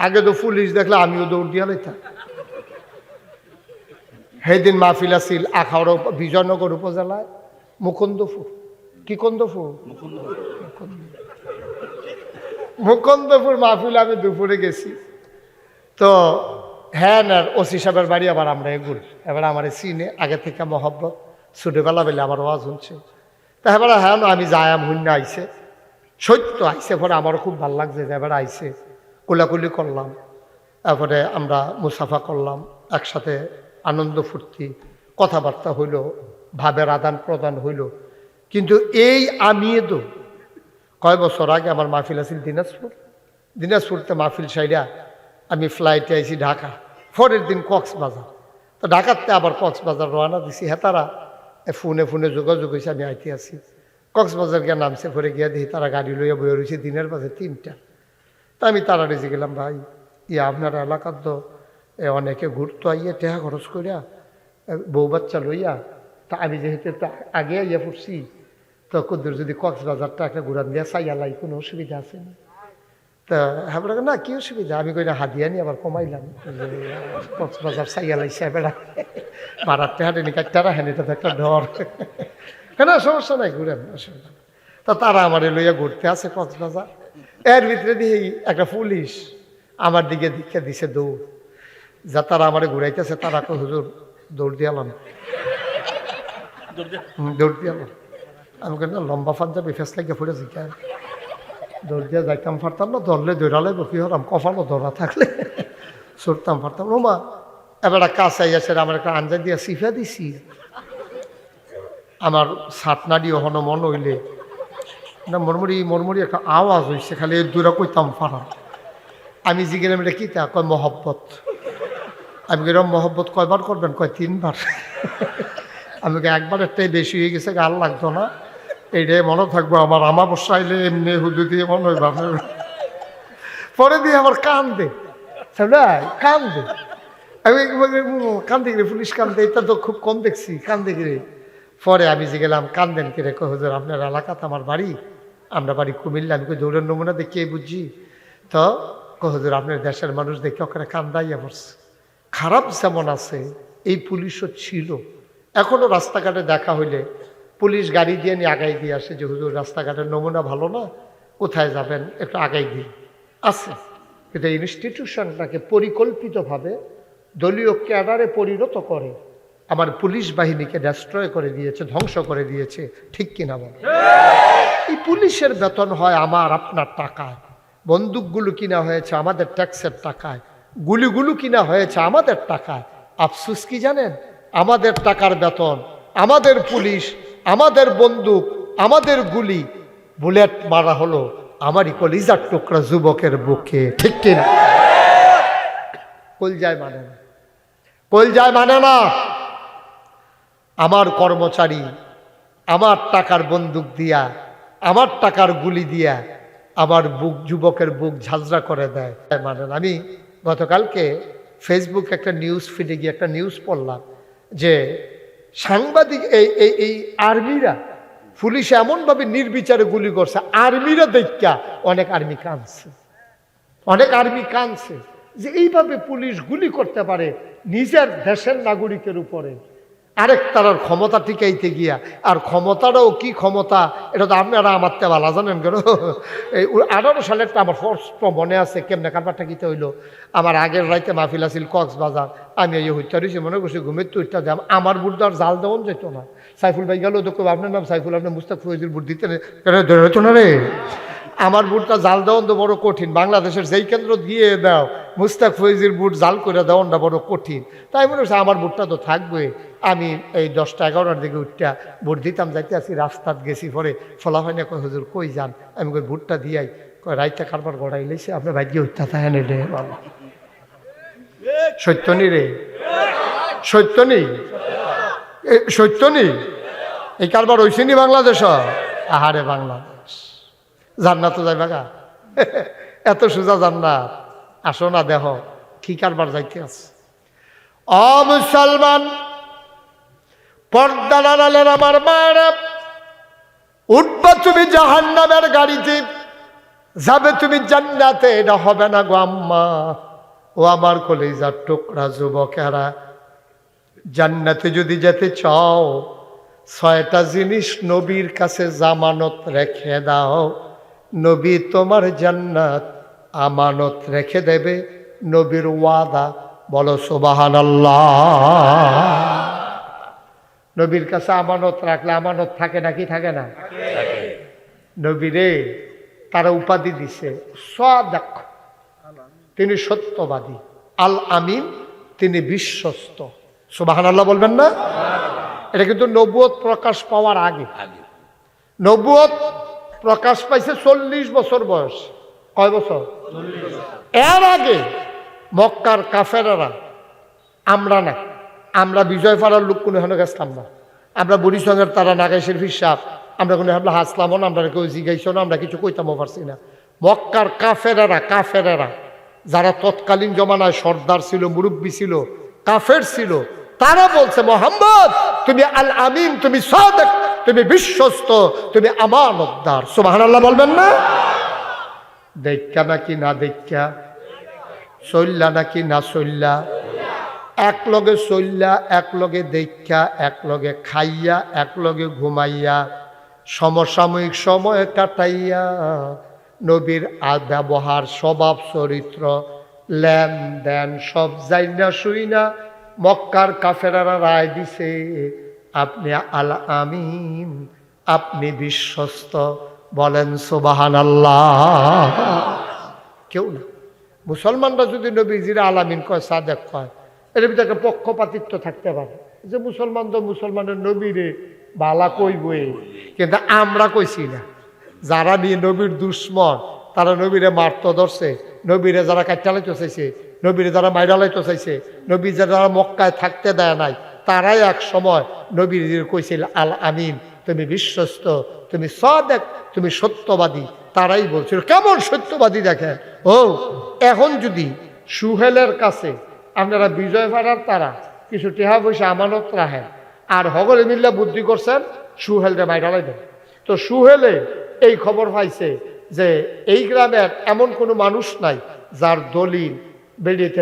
আগে তো পুলিশ দেখলে আমিও দৌড় দিয়া লইতাম। সেদিন মাহফিল আছিল আখাউড়া বিজয়নগর উপজেলায় মুকুন্দপুর। কি কন্দপুর? মুকুন্দপুর মাহফিল আমি দুপুরে গেছি। তো হ্যাঁ না ওসি সাহেবের বাড়ি আবার আমরা এগুল, এবার আমার চিনে আগে থেকে মহব্বত, ছোটবেলা বেলে আমার ওয়াজ শুনছে। তা এবার হ্যাঁ না আমি যায়াম হুন্য আইসে, সত্য আইসে, পরে আমারও খুব ভালো লাগছে যে এবার আইসে, কোলাকুলি করলাম, তারপরে আমরা মুসাফা করলাম, একসাথে আনন্দ ফুর্তি কথাবার্তা হইল, ভাবের আদান প্রদান হইল। কিন্তু এই আমিয়ে তো কয় বছর আগে আমার মাহফিল আছিল দিনাজপুরতে মাহফিল সাইডা আমি ফ্লাইটে আইছি ঢাকা, পরের দিন কক্সবাজার। তো ঢাকাতে আবার কক্সবাজার রওনা দিছি। হেতারা ফোনে যোগাযোগ হয়েছে আমি আইতে আছি। কক্সবাজার গিয়ে নামছে, পরে গিয়া দেখি তারা গাড়ি লইয়া বয়ে রয়েছে দিনের বাজে 3টা। তা আমি তারা রেজে গেলাম, ভাই আপনার এলাকার তো অনেকে ঘুরতো আইয়া টেহা খরচ করিয়া বউ বাচ্চা লইয়া, তা আমি যেহেতু একটু আগে আইয়া পড়ছি, তো কদ্দুর যদি কক্সবাজারটা একটা ঘুরান দিয়া চাইয়ালাই কোনো অসুবিধা আছে না? তা আমরা না কি অসুবিধা, আমি কই না হাদিয়া নিয়ে আবার কমাইলাম, কক্সবাজার চাইয়ালাইছে বেড়া ভাড়ার টেহাটে নি কাটতারা হেন, এটা তো একটা ডর। কেন সমস্যা নাই, ঘুরেন, অসুবিধা। তা তারা আমার লইয়া ঘুরতে আছে কক্সবাজার। এর ভিতরে দিয়ে একটা পুলিশ আমার দিকে দিকে দিছে দৌড়, যা তারা আমার ঘুরাইতেছে, তারা কই হুজুর দৌড় দিয়ালাম, দৌড় দিয়ালাম। আমি কেন লম্বা পাঞ্জাবি ফেস লাগিয়ে পড়েছি, কেন দৌড় দিয়ে যাইতাম পারতাম না, ধরলে দৌড়ালে কি হলাম, কপালও ধরা থাকলে ছুটতাম পারতাম। রোমা এবার কাছে আসে আমার একটা আঞ্জা দিয়া সিফা দিছি, আমার সাতনাডি হন মন হইলে না মরমরি একটা আওয়াজ হয়েছে, খালি দূরে কইতাম পারা। আমি জিজ্ঞেলাম এটা কি? তা কয় মহব্বত। আমি কিরম মহব্বত কয়বার করবেন? কয় 3বার। আমি একবার একটাই বেশি হয়ে গেছে, গাল লাগতো না, এইটাই মনে থাকবো আমার, আমাবস্যা আইলে এমনি হুদু দিয়ে মনে হয় ভাবে। পরে দিয়ে আমার কান্দে, কান্দে, আমি কান্দে গিয়ে পুলিশ কান্দে, এটা তো খুব কম দেখছি, কান্দে গিয়ে। পরে আমি যে গেলাম, কান্দেন কিরে? কয় হুজুর আপনার এলাকাতে আমার বাড়ি, আমরা বাড়ি কুমিল্লা। আমি কই দৌড়ের নমুনা দেখে বুঝছি। তো কয় হুজুর আপনার দেশের মানুষ দেখে ওখানে কান্দাইয়া পড়ছে। খারাপ যেমন আছে এই পুলিশও ছিল। এখনও রাস্তাঘাটে দেখা হইলে পুলিশ গাড়ি দিয়ে নিয়ে আগাই দিয়ে আসে যে হুজুর রাস্তাঘাটের নমুনা ভালো না, কোথায় যাবেন একটু আগাই দিয়ে আছে। কিন্তু ইনস্টিটিউশনটাকে পরিকল্পিতভাবে দলীয় ক্যাডারে পরিণত করে আমার পুলিশ বাহিনীকে ডেস্ট্রয় করে দিয়েছে, ধ্বংস করে দিয়েছে। ঠিক কিনা বল? এই পুলিশের বেতন হয় আমার আপনার টাকায়, বন্দুকগুলো কিনা হয়েছে আমাদের ট্যাক্সের টাকায়, গুলিগুলো কিনা হয়েছে আমাদের টাকায়। আফসোস কি জানেন? আমাদের টাকার বেতন, আমাদের পুলিশ, আমাদের বন্দুক, আমাদের গুলি, বুলেট মারা হলো আমারই কলিজার টুকরা যুবকের বুকে। ঠিক কিনা? কলজায় মানে না, কলজায় মানে না। আমার কর্মচারী আমার টাকার বন্দুক দিয়া, আমার টাকার গুলি দিয়া আমার বুক, যুবকের বুক ঝাঁঝরা করে দেয়, মানে না। আমি গতকালকে ফেসবুক একটা নিউজ ফিডে গিয়ে একটা নিউজ পড়লাম যে সাংবাদিক এই আর্মিরা পুলিশে এমনভাবে নির্বিচারে গুলি করছে, আর্মিরা দেখা অনেক আর্মি কাঁদছে, অনেক আর্মি কাঁদছে যে এইভাবে পুলিশ গুলি করতে পারে নিজের দেশের নাগরিকের উপরে। আরেক তার ক্ষমতা টিকাইতে গিয়া, আর ক্ষমতাটাও কি ক্ষমতা, এটা তো আপনারা আমার তে ভালো জানেন। কেন এই 18 সালেরটা আমার স্পষ্ট মনে আছে, কেমনে কারবারটা কিতে হইলো। আমার আগের রাইতে মাহফিল আছিল কক্সবাজার, আমি এই হইতে রয়েছি, মনে করছি ঘুমের তো হইতে যাম, আমার বুটদার জাল দেওয়ান যেত না। সাইফুল ভাই গেল তো আপনার নাম সাইফুল, আপনার মুস্তাক ফৈজির বুট দিতে হইতো না রে। আমার বুটটা জাল দেওয়ান তো বড় কঠিন, বাংলাদেশের যেই কেন্দ্র দিয়ে দাও মুস্তাক ফৈজির বুট জাল করে দেওয়ানটা বড় কঠিন। তাই মনে হচ্ছে আমার বুটটা তো থাকবে। আমি এই 10টা 11টার দিকে উঠটা বুট দিতাম, যাইতে আসি রাস্তাত গেছি, পরে ফলা হয় না, কয় হুজুর কই যান? আমি কই বুটটা দিয়াই। কয় রাইতে কারবার গড়াই লেছে, আপনার ভাই গিয়ে উঠতে থাকে রে বাবা। সত্য নি রে, সত্য নি, সত্য নি, এই কারবার হয়েছে নি বাংলাদেশ? আহারে বাংলাদেশ, জান্নাত যাইবা গা, এত সোজা জান্নাত? আসো না দেহ কি কারবার যাইতে আছে। অ মুসলমান, পর্দার আড়ালের আমার মায়েরা, উঠবা তুমি জাহান্নামের গাড়িতে, যাবে তুমি জান্নাতে, এটা হবে না গো আম্মা। ও আমার কলিজার টুকরা যুবকেরা, জান্নাতে যদি যেতে চাও 6টা জিনিস নবীর কাছে জামানত রেখে দাও। নবী তোমার জান্নাত আমানত রেখে দেবে, নবীর ওয়াদা। বলো সুবহানাল্লাহ। নবীর কাছে আমানত রাখলে আমানত থাকে নাকি থাকে না? নবীরে তারা উপাধি দিছে সাদিক, তিনি সত্যবাদী। আল আমিন, তিনি বিশ্বস্ত। সুবহানাল্লাহ বলবেন না? এটা কিন্তু নবুয়ত প্রকাশ পাওয়ার আগে। নবুয়ত প্রকাশ পাইছে 40 বছর বয়স। কয় বছর? এর আগে মক্কার কাফেরেরা, আমরা না, আমরা বিজয় ফারার লোক কোনো হেন গেছিলাম না, আমরা বুড়িসঙ্গের তারা নাগাইশের ফিসাব, আমরা কোনো হাবলা হাসলামও না, আমরা কেউ জিগাইছ না, আমরা কিছু কইতামও পারছি না। মক্কার কাফেরেরা যারা তৎকালীন জমানায় সর্দার ছিল, মুরব্বী ছিল, কাফের ছিল, তারা বলছে মুহাম্মদ তুমি আল আমিন, তুমি সাদিক, তুমি বিশ্বস্ত, তুমি আমানতদার। সুবহানাল্লাহ বলবেন না? দেখা নাকি না দেখা, চল্লা নাকি না চল্লা, এক লগে চল্লা, এক লগে দেখা, এক লগে খাইয়া, এক লগে ঘুমাইয়া, সমসাময়িক সময় কাটাইয়া, নবীর ব্যবহার, স্বভাব, চরিত্র, লেনদেন সব যাইনা শুইনা মক্কার কাফেরারা রায় দিছে আপনি আল আমিন, আপনি বিশ্বস্ত। বলেন সুবহানাল্লাহ। কেউ না। মুসলমানরা যদি নবীজির আল আমিন কয়, সাদেক কয়, এর ভিতরে একটা পক্ষপাতিত্ব থাকতে পারে যে মুসলমান তো মুসলমানের নবীরে বালা কইবই, কিন্তু আমরা কইছি না। যারা নিয়ে নবীর দুশ্মন, তারা নবীরে মারতে ধরছে, নবীরে যারা কাটালাইতে চাইছে, নবীরে যারা মাইরালাইতে চাইছে, নবী যারা মক্কায় থাকতে দেয় নাই, তারাই এক সময় নবীর কইছিল আল আমিন, তুমি বিশ্বস্ত, তুমি সাদেক, তুমি সত্যবাদী। তারাই বলছিল। কেমন সত্যবাদী দেখেন। ও এখন যদি সুহেলের কাছে আপনারা বিজয় ফারার তারা কিছু টেহা পয়সা আমানত রাখেন, আর হগলে মিল্লা বুদ্ধি করছেন সুহেলরে মাইরালাইবেন, তো সুহেলে এই খবর পাইছে যে এই গ্রামের এমন কোনো মানুষ নাই যার দলিল বেরিয়েতে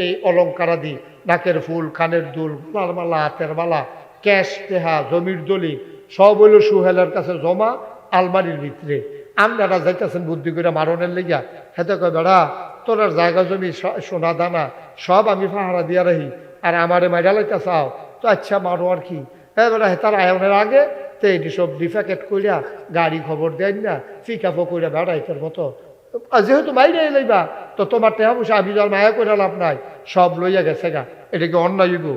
এই অলঙ্কারাদি, নাকের ফুল, কানের দুল, গলার মালা, হাতের মালা, ক্যাশ, টেহা, জমির দলিল সব হইল সুহেলের কাছে জমা আলমারির ভিতরে। আপনারা যাইতেছেন বুদ্ধি করে মারণের লেগা, হেতে কয় বেড়া তোর জায়গা জমি সোনা দানা সব আমি পাহারা দিয়া রাহি, আর আমারে মাইরা লাইতে চাও তো আচ্ছা মারো আর কি। হ্যাঁ বেড়া হেতার আয়নের আগে তো এটি সব ডিফ্যাকেট করিয়া গাড়ি খবর দেন না, ফিকাফো করিয়া বেড়াইতের মতো, যেহেতু মাইরে লইবা তো তোমার টেহা পয়সা আমি যার মায়া করে লাভ নাই, সব লইয়া গেছে গা। এটা কি অন্যায় হইব?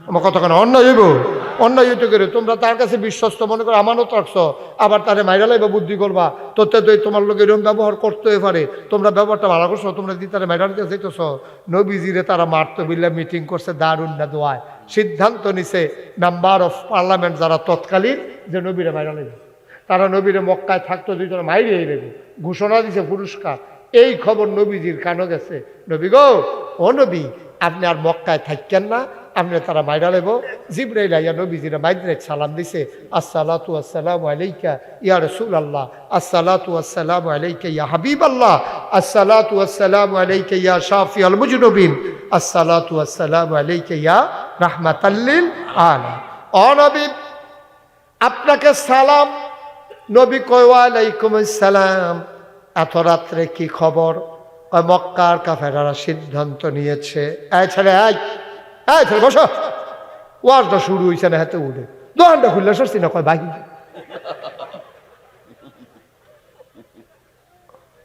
আমার কথা কেন অন্যায় হইব? অন্যায় হইতে করে তোমরা তার কাছে বিশ্বস্ত মনে করো, আমানত রাখছো, আবার তারে মাইরা লাইবা বুদ্ধি করবা, তোতে তো তোমার লোক এরকম ব্যবহার করতে পারে। তোমরা ব্যবহারটা ভালো করছো, তোমরা দি তারা মাইরা নিতে চাইতেছ। নবীজিরে তারা মারতে বিল্লা মিটিং করছে, দারুন না দোয়ায় সিদ্ধান্ত নিছে মেম্বার অফ পার্লামেন্ট যারা তৎকালীন, যে নবীরে মাইরা লাইবে, তারা নবীরে মক্কায় থাকতো দুইজন মাইরে নেবে, ঘোষণা দিছে পুরস্কার। এই খবর নবীজির কানে গেছে। নবী গো, ও নবী আপনি আর মক্কায় থাকেন না, আপনি তারা মাইরা লেব। জিবরাইল আইয়া নবীজিরা মাইরে সালাম দিছে, আসসালাতু আসসালামু আলাইকা ইয়া রাসূলুল্লাহ, আসসালাতু আসসালামু আলাইকা ইয়া হাবিবাল্লাহ, আসসালাতু আসসালামু আলাইকা ইয়া শাফিউল মুজনুবিন, আসসালাতু আসসালামু আলাইকা ইয়া রাহমাতাল লিল আলামিন। ও নবী আপনাকে সালাম। নবী কয় ওয়ালাইকুম আসসালাম। এত রাত্রে কি খবর? মক্কার কাফেররা সিদ্ধান্ত নিয়েছে। এই ছেলে, এই ছেলে বসো, ওয়াজটা শুরু হয়েছে না, হাতে উঠে দোকানটা খুললে সরছি না, কয় বাকি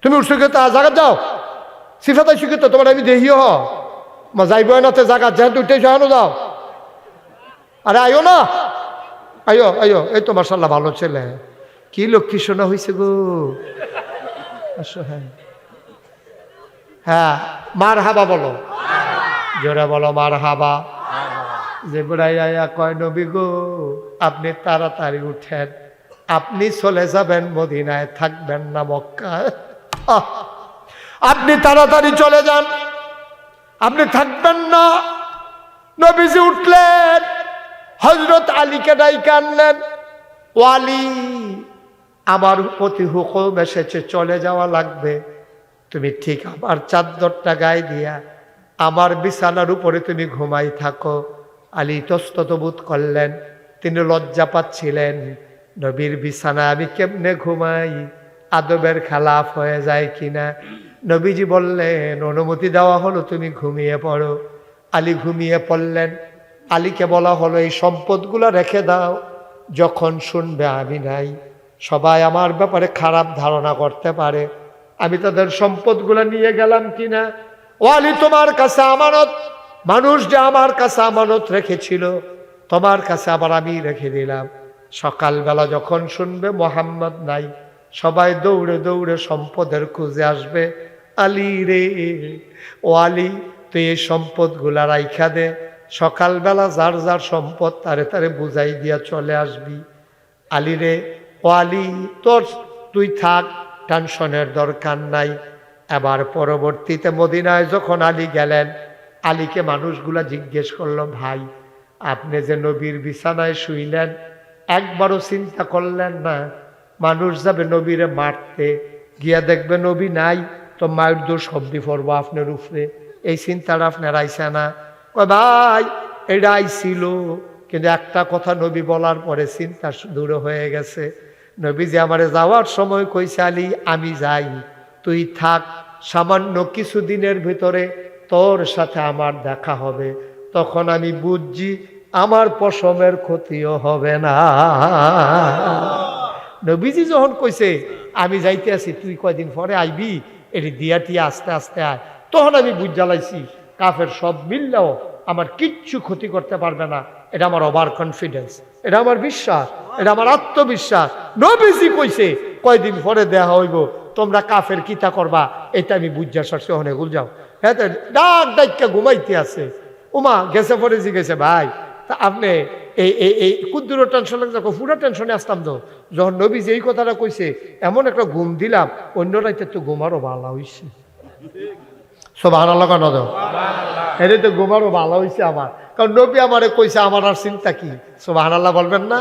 তুমি উঠছো কে? তা জায়গা যাও, সিফাত আইসু কে? তোমার আমি দেখিও মা যাইব না, তে জায়গা যেহেতু উঠে যাও যাও। আরে আইও না, আইও আইও। এই তো মাশাআল্লাহ ভালো ছেলে, কি লক্ষ্মী শোনা হয়েছে গো। আসো। হ্যাঁ হ্যাঁ, মার হাবা বলো, জোরে বলো মার হাবা। যে বুড়াই আয়া কয় নবী গো আপনি তাড়াতাড়ি উঠেন, আপনি চলে যাবেন মদিনায়, থাকবেন না মক্কায়। আপনি তাড়াতাড়ি চলে যান, আপনি থাকবেন না। নবীজি উঠলেন, হযরত আলীকে ডাইকে আনলেন। ও আলী, আমার প্রতি হুকুম এসেছে চলে যাওয়া লাগবে, তুমি ঠিক আমার চাদরটা গায়ে দিয়া আমার বিছানার উপরে তুমি ঘুমাই থাকো। আলী ইতস্তত বোধ করলেন, তিনি লজ্জা পাচ্ছিলেন, নবীর বিছানায় আমি কেমনে ঘুমাই, আদবের খেলাফ হয়ে যায় কিনা। নবীজি বললেন, অনুমতি দেওয়া হলো, তুমি ঘুমিয়ে পড়ো। আলী ঘুমিয়ে পড়লেন। আলীকে বলা হলো, এই সম্পদগুলো রেখে দাও, যখন শুনবে আমি নাই সবাই আমার ব্যাপারে খারাপ ধারণা করতে পারে, আমি তাদের সম্পদগুলো নিয়ে গেলাম কিনা। ও আলী, তোমার কাছে আমানত, মানুষ যে আমার কাছে আমানত রেখেছিল তোমার কাছে আবার আমি রেখে দিলাম। সকালবেলা যখন শুনবে মোহাম্মদ নাই, সবাই দৌড়ে দৌড়ে সম্পদের খুঁজে আসবে। আলী রে, ও আলী, তুই এই সম্পদগুলা রাইখা দে, সকালবেলা যার যার সম্পদ তারে তারে বুঝাই দিয়া চলে আসবি। আলী রে, ও আলী, তুই থাক, টেনশনের দরকার নাই। এবার পরবর্তীতে মদিনায় যখন আলী গেলেন, আলীকে মানুষগুলা জিজ্ঞেস করলো, ভাই আপনি যে নবীর বিছানায় শুইলেন, একবারও চিন্তা করলেন না মানুষ যাবে নবীরে মারতে, গিয়া দেখবে নবী নাই, তো মায়ের দোষ শব্দি পড়বো আপনার উপরে, এই চিন্তাটা আপনার আইসা না? ভাই এটা আইছিল, কিন্তু একটা কথা নবী বলার পরে চিন্তা দূর হয়ে গেছে। নবী যে আমারে যাওয়ার সময় কইছে, আলী আমি যাই, তুই থাক, সামান্য কিছুদিনের ভিতরে তোর সাথে আমার দেখা হবে, তখন আমি বুঝছি আমার পশমের ক্ষতিও হবে না। নবীজি যখন কইছে আমি যাইতে আছি, তুই কয়দিন পরে আইবি, এটি দিয়া টিয়া আস্তে আস্তে আয়, তখন আমি বুঝ জ্বালাইছি কাফের সব মিললেও আমার কিচ্ছু ক্ষতি করতে পারবে না। এটা আমার ওভার কনফিডেন্স, এটা আমার বিশ্বাস, এটা আমার আত্মবিশ্বাস। নবীজি কইছে কয়দিন পরে দেখা হইব, তোমরা কাফের কিতা করবা, এটা আমি বুঝা সারছি। অনেক গুল যাও, হ্যাঁ ডাক ডাক্কা ঘুমাইতে আছে। ওমা গেছে পরে জিগেছে, ভাই তা আপনি এই কুদ্দুরো টেনশন লাগছে, পুরো টেনশনে আসতাম তো, যখন নবী যে এই কথাটা কইছে এমন একটা ঘুম দিলাম, অন্য রাইতে তো ঘুমারও ভালো হইছে। সুবহানাল্লাহ, কেন দাও এটা তো ঘুমারও ভালো হইছে আমার, কারণ নবী আমারে কইছে, আমার আর চিন্তা কি? সুবহানাল্লাহ বলবেন না?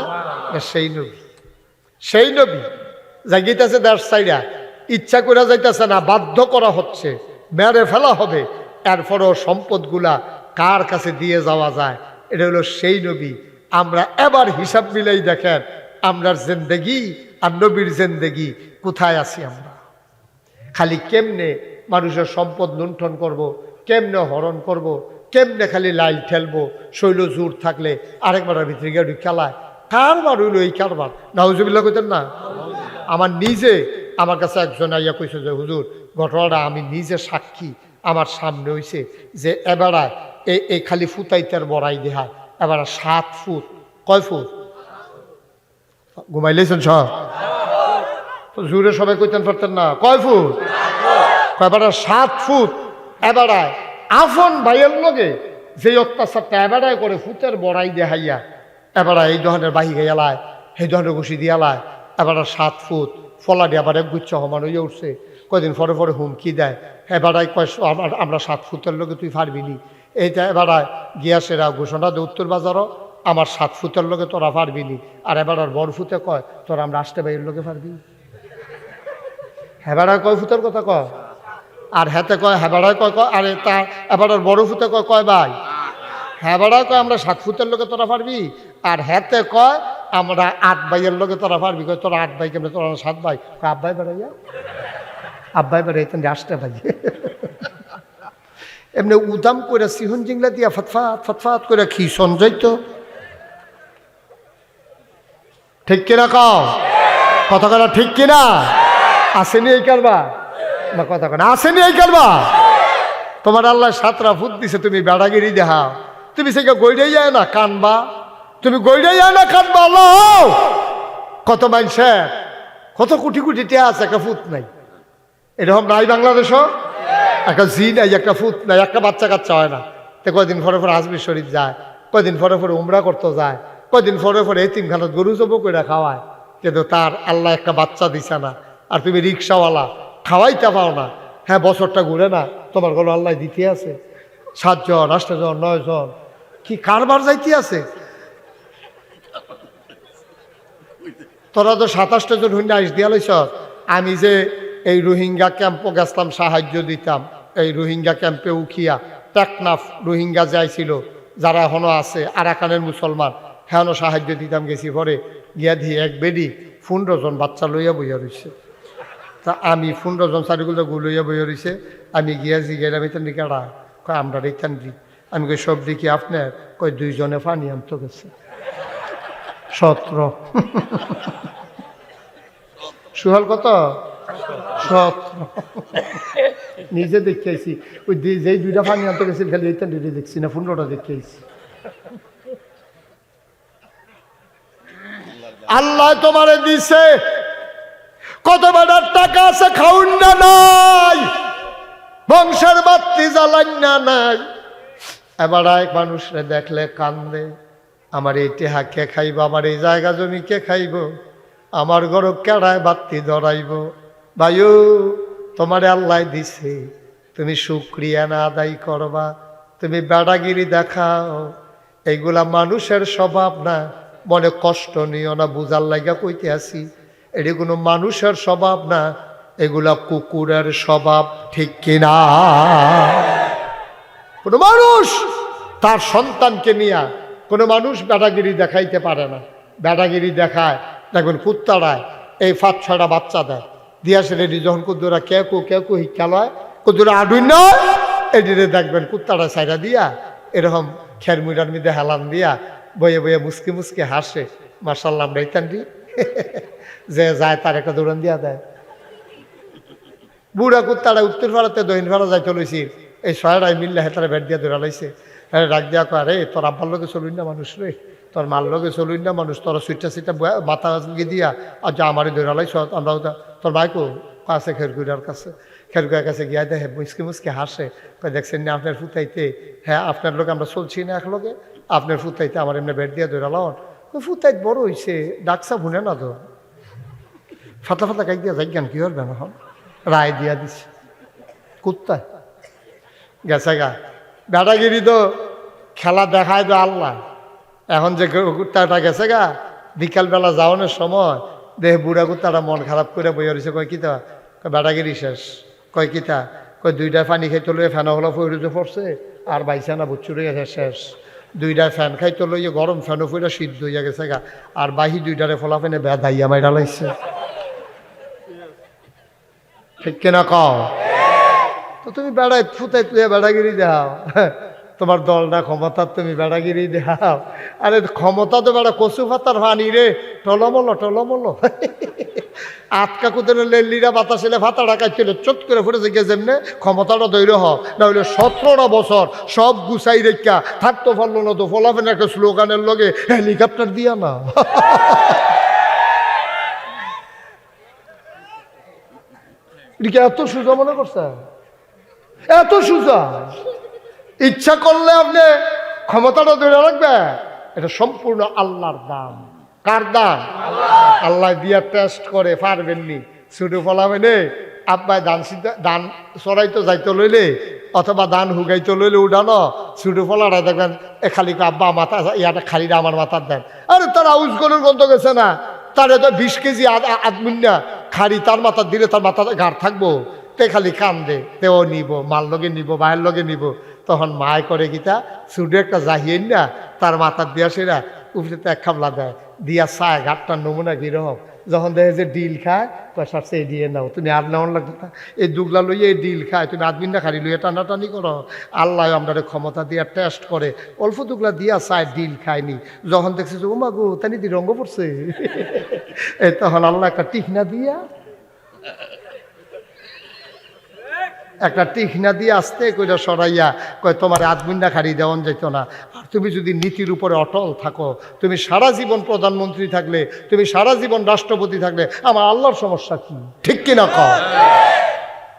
সেই নবী, সেই নবী জাগিতেছে দেড় সাইডা, ইচ্ছা করে যাইতেছে না, বাধ্য করা হচ্ছে, মেরে ফেলা হবে, এরপরও সম্পদগুলা কার কাছে দিয়ে যাওয়া যায়, এটা হলো সেই নবী। আমরা এবার হিসাব মিলাই দেখেন, আমরার জিন্দেগি আর নবীর জিন্দেগি কোথায় আছি আমরা? খালি কেমনে মানুষের সম্পদ লুণ্ঠন করব, কেমনে হরণ করব, কেমনে খালি লাইল ঠেলবো, শৈল জোর থাকলে আরেকবার ভিতরে গিয়ে খেলায়, কারবার হইলো এই কারবার। নাউজুবিল্লাহ কইতেন না? আমার নিজে, আমার কাছে একজন আইয়া কইছে যে হুজুর ঘটনাটা আমি নিজে সাক্ষী, আমার সামনে হইছে যে এবারায় এই খালি ফুতাইতের বড়াই দেহায় এবার 7 ফুট, কয় ফুট ঘুমাইলেছেন সব? জোরে সবাই কইতেন পারতেন না, কয় ফুট? এবার 7 ফুট এবারায় আফন ভাইয়ের লগে যে অত্যাচারটা এবারায় করে ফুতের বড়াই দেহাইয়া, এবার এই ধরনের বাহি গেলায়, এই ধরনের ঘুষি দিয়ালায়, এবার 7 ফুট ফলা দিয়ে আবার এক গুচ্ছ সমান হয়ে উঠছে। কয়দিন পরে পরে হুমকি দেয়, এবারায় কয় আমরা 7 ফুটের লগে তুই পারবি নি, এইটা এবারায় গিয়াসেরা ঘোষণা দে উত্তর বাজারও, আমার 7 ফুটের লগে তোরা পারবি নি। আর এবার বড় ফুতে কয় তোরা আমরা 8 ভাইয়ের লগে পারবি। হেবাড়ায় কয় ফুটের কথা কয়, আর হেতে কয় হেবাড়ায় কয় কয়, আরে তা এবার বড় ফুতে কয় কয় ভাই, হেবাড়ায় কয় আমরা 7 ফুটের লগে তোরা পারবি, আর হেতে কয় আমরা 8 ভাইয়ের লগে তোরা পারবি। কয় তোরা 8 ভাই কেমন, তোরা 7 ভাই? আব্বাই বেড়াইয়া, আব্বাই বেড়াইতেন 8টা ভাই। এমনি উদাম করে সিহন জিংলা দিয়া ফতফাত ফতফাত করে খিসন যাইত। ঠিক কিনা কও? কথা কথা ঠিক কিনা? আসেনি এই কারবা না? কথা কথা আসেনি এই কারবা? তোমার আল্লাহ 7টা ফুট দিছে, তুমি বেড়াগিরি দেখাও, তুমি সেটা গইড়াই যায় না কানবা, তুমি গইড়াই যায় না কানবা। আল্লাহ কত মানুষের কত কোটি কোটি টিয়া আছে, একটা ফুট নাই। এরকম নাই বাংলাদেশও? একটা জি নাই, একটা ফুট নাই, একটা বাচ্চা কাচ্চা হয় না। তো কয়দিন পরে পরে আজমির শরীফ যায়, কয়দিন পরে পরে উমরা করতে যায়, কয়দিন পরে পরে এতিমখানাত গরু জব করে খাওয়ায়, কিন্তু তার আল্লাহ একটা বাচ্চা দিছে না। আর তুমি রিক্সাওয়ালা, খাওয়াইতে পাও না। হ্যাঁ বছরটা ঘুরে না, তোমার গলো আল্লাহ দিতে আছে 7 জন 8 জন 9 জন, কি কারবার যাইতে আছে। তোরা তো 27টা জন হুন্ডা আইস দিয়া লইছ। আমি যে এই রোহিঙ্গা ক্যাম্পও গেছিলাম, সাহায্য দিতাম। এই রোহিঙ্গা ক্যাম্পে উখিয়া টেকনাফ রোহিঙ্গা যাইছিল, যারা এখনো আছে আরাকানের মুসলমান, হ্যাঁ সাহায্য দিতাম। গেছি পরে গিয়া দিয়ে এক বেডি 15 জন বাচ্চা লইয়া বইয়া রয়েছে। তা আমি 15 জন চারিগুলো গুলইয়া বইয়া রয়েছে। আমি গিয়া জিগেলাম এখান দিকে কয় আমরা এখান দিই। আমি কই সব দেখি আপনার, কয় 2 জনে পানি আনতে গেছে। 17 সুহাল কত? 17 নিজে দেখে আইছি। ওই যেই 2টা পানি আনতে গেছিল খালি এইখান দিকে দেখছি না, 15টা দেখে আইছি। আল্লাহ তোমারে দিছে, কত বেটার টাকা আছে খাউন না নাই, বংশের বাত্তি জ্বালান না নাই। এবার এক মানুষরে দেখলে কান্দে, আমার এই টেহা কে খাইব, আমার এই জায়গা জমি কে খাইব, আমার ঘর কেড়ায় বাত্তি ধরাইব। ভাইও তোমারে আল্লাহ দিছে, তুমি শুকরিয়া না আদায় করবা, তুমি বেড়াগিরি দেখাও, এইগুলা মানুষের স্বভাব না। মনে কষ্ট নিও না, বুঝার লাগা কইতে আসি, এটি কোনো মানুষের স্বভাব না, এগুলা কুকুরের স্বভাব, ঠিক কিনা? কোনো মানুষ তার সন্তানকে নিয়ে কোনো মানুষ বেড়াগিরি দেখাইতে পারে না। বেড়াগিরি দেখায় দেখবেন কুত্তারায় এই 5-6টা বাচ্চা দেয় দিয়া সে রেডি, যখন কুদ্দুরা কেউ শিক্ষা লয়, কুদ্দুরা আডুই নয়, এটিরে দেখবেন কুত্তারা সাইডা দিয়া এরকম খের মুড়ার মধ্যে হেলান দিয়া বয়ে বয়ে মুসকি মুসকি হাসে। মার্শাল্লাহ আমরা ইতান্ডি যে যায় তার একটা দৌড়ান দিয়া দেয়। বুড়া কুত্তারা উত্তর ভাড়াতে দক্ষিণ ভাড়া যাই চলেছি, এই 6টাই মিললে হেতারা ব্যাট দিয়া দৌড়া লাইছে। হ্যাঁ ডাক দিয়া কয়, রে তোর আব্বার লোকে চলুন না মানুষ রে, তোর মার লোকে চলুন না মানুষ, তোরা সুইটা মাথা গিয়ে দিয়া আর যা আমারই দৌড়া লাইছ। আমরা তোর ভাইকো আছে খেরকুড়ার কাছে, খেরকুড়ার কাছে গিয়া দেখে মুসকি মুসকি হাসে, কয় দেখছেন না আপনার ফুতাইতে, হ্যাঁ আপনার লোক আমরা চলছি না একলগে, আপনার ফুতাইতে আমার এমনি ব্যাট দিয়া দৌড়া লাও। ফুতাইত বড় হয়েছে, ডাকসা ভুনে না তো, ফাতা ফাতা কাক দিয়া যাই জ্ঞান কি করবে না, রায় দিয়া দিছে কুত্তা গেছে গা। বেড়াগিরি তো খেলা দেখায় তো আল্লাহ। এখন যে কুত্তাটা গেছে গা, বিকালবেলা যাওয়ানোর সময় দেখে বুড়া কুত্তাটা মন খারাপ করে বই রয়েছে। কয় কিতা? বেড়াগিরি শেষ। কয় কিতা? কয় 2টা পানি খাইতে লইয়ে ফ্যান হলো ফইরুজে পড়ছে আর বাইছে না বুচ্চুরে গেছে শেষ। 2টা ফ্যান খাইতে লইয়ে গরম ফ্যানও ফুইরা সিদ্ধ হইয়া গেছে গা, আর বাহি 2টারে ফলা ফেনে বেদাইয়া মাইরা লাইছে। ঠিক কিনা কও? তো তুমি বেড়াই ফুতাই তুই বেড়াগিরি দেখাও, তোমার দলটা ক্ষমতার তুমি বেড়াগিরি দেখাও। আরে ক্ষমতা তো বেড়া কচু পাতার ভানি রে, টলমলো টলমলো। আটকা কুদের লেলিরা বাতাসেলে ফাতাটা কাটছিল, চট করে ফুটেছে গিয়ে যেমনে ক্ষমতাটা দৈর হ না হইলে 17টা বছর সব গুছাই রেখা থাকতো পারলো না তো ফলাফেন একটা স্লোগানের লগে হেলিকপ্টার দিয়া না। এদিকে এত সোজা মনে করছে, এত সোজা। ইচ্ছা করলে আপনি ক্ষমতাটা ধরে রাখবে, এটা সম্পূর্ণ আল্লাহর দান। কার দান? আল্লাহ দিয়া টেস্ট করে পারবেননি। ছোটো ফলাবেনে আব্বাই ধান চড়াইতে যাইতে লইলে অথবা ধান হুগাইতে লইলে উঠানো, ছোটো ফলাটা দেখবেন খালি আব্বা মাথা ইয়াটা খালিটা আমার মাথার দেন। আরে তার আউজ গরুর গন্ধ গেছে না, তার তো 20 কেজি আদমিনা খাড়ি তার মাথার দিলে তার মাথা ঘাড় থাকবো, তে খালি কান্দে, তেও নিব মার লগে নিব ভাইয়ের লগে নিব। তখন মায় করে গীতা ছুটে একটা জাহিয়েন না তার মাথার দিয়া সেরা উপরে তো 1 খাবলা দেয় দিয়া চায় ঘাটটার নমুনা কিরকম। যখন দেখে যে ডিল খায় পয়সা এই দিয়ে নাও, তুমি আর নেওয়ার লাগতো না, এই দুগলা লইয়ে এই ডিল খায়, তুমি আদমিনটা খালি লইয়ে টানাটানি করো। আল্লাহ আমরা ক্ষমতা দিয়া টেস্ট করে, অল্প দুগলা দিয়া চায় ডিল খায়নি। যখন দেখছে যে ওমা গো তানি দি রঙ্গ পড়ছে, এই তখন আল্লাহ একটা টিকনা দিয়া দিয়ে আসতে কইরা সরাইয়া কয় তোমার আদমিন্ডা খাড়ি দেওয়ান যেত না। আর তুমি যদি নীতির উপরে অটল থাকো, তুমি সারা জীবন প্রধানমন্ত্রী থাকলে, তুমি সারা জীবন রাষ্ট্রপতি থাকলে, আমার আল্লাহর সমস্যা কি? ঠিক কিনা কও?